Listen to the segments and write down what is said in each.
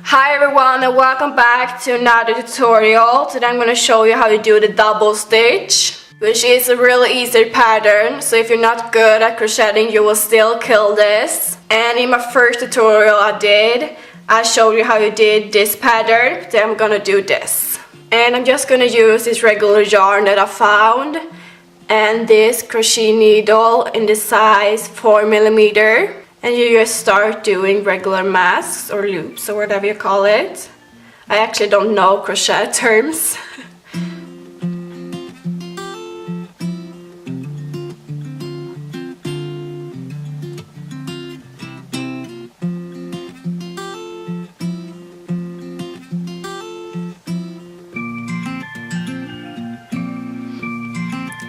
Hi everyone and welcome back to another tutorial. Today I'm going to show you how to do the double stitch, which is a really easy pattern, so if you're not good at crocheting you will still kill this. And in my first tutorial I showed you how you did this pattern. Today I'm going to do this. And I'm just going to use this regular yarn that I found and this crochet needle in the size 4mm. And you just start doing regular masks or loops or whatever you call it. I actually don't know crochet terms.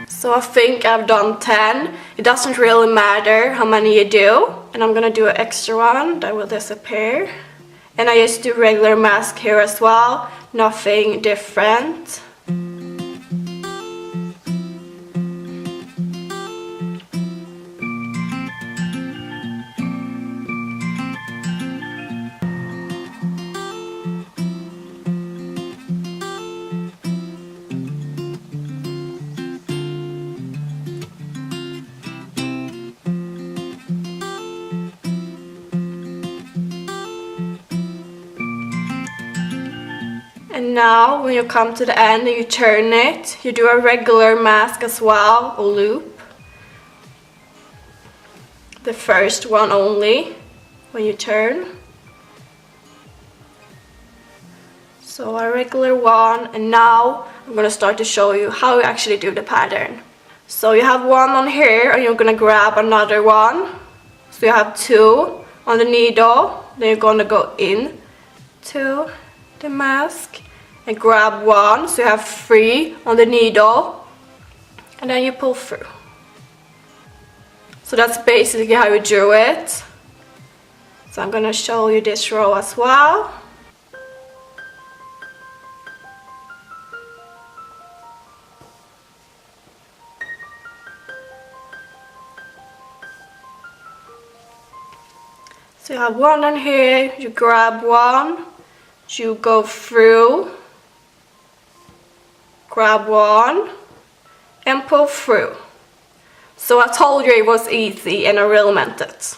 So I think I've done 10. It doesn't really matter how many you do. And I'm gonna do an extra one that will disappear. And I just do regular mask here as well, nothing different. And now when you come to the end and you turn it, you do a regular mask as well, a loop. The first one only when you turn. So a regular one, and now I'm gonna start to show you how you actually do the pattern. So you have one on here and you're gonna grab another one. So you have two on the needle, then you're gonna go in to the mask and grab one, so you have 3 on the needle, and then you pull through. So that's basically how you do it. So I'm gonna show you this row as well. So you have one on here, you grab one, you go through, grab one and pull through. So I told you it was easy and I really meant it.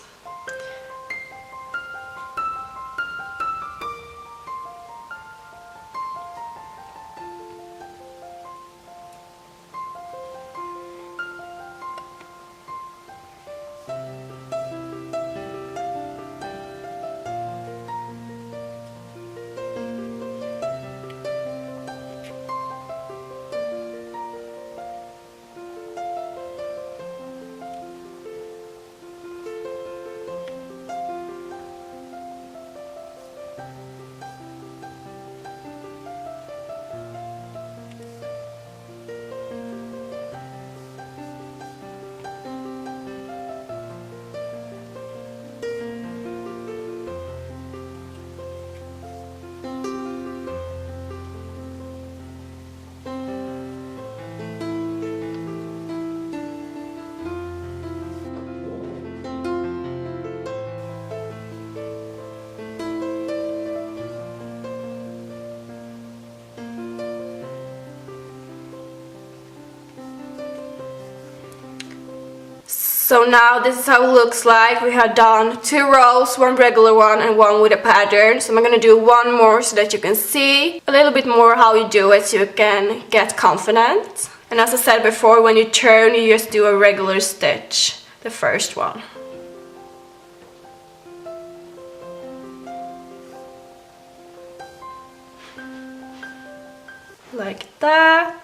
So now this is how it looks like. We have done 2 rows, one regular one and one with a pattern. So I'm gonna do one more so that you can see a little bit more how you do it so you can get confident. And as I said before, when you turn you just do a regular stitch, the first one. Like that.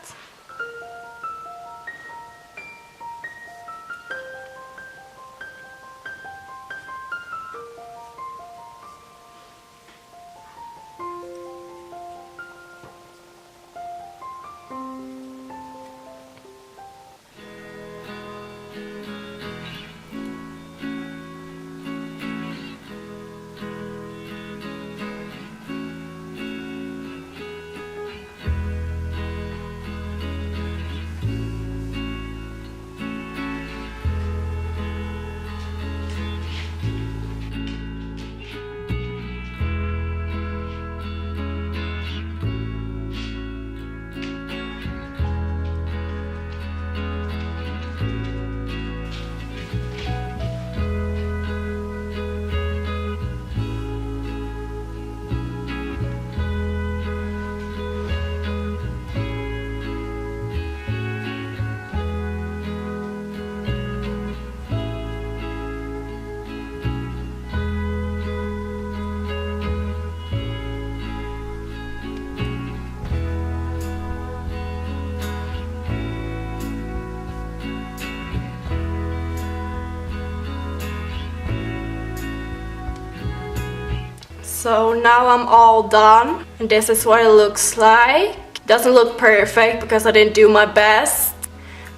So now I'm all done, and this is what it looks like. Doesn't look perfect because I didn't do my best,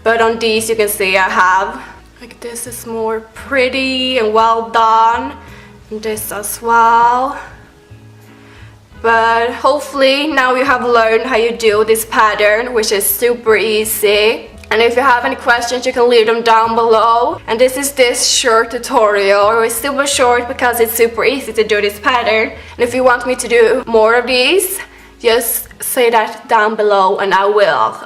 but on these you can see I have. Like this is more pretty and well done, and this as well. But hopefully now you have learned how you do this pattern, which is super easy. And if you have any questions, you can leave them down below. And this is this short tutorial. It's super short because it's super easy to do this pattern. And if you want me to do more of these, just say that down below and I will.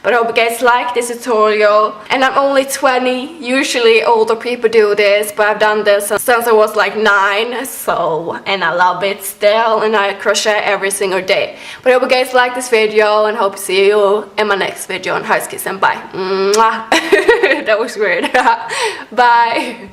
But I hope you guys like this tutorial. And I'm only 20. Usually older people do this, but I've done this since I was like 9. So, and I love it still, and I crochet every single day. But I hope you guys like this video, and hope to see you in my next video on Housekiss, and bye. That was weird. Bye.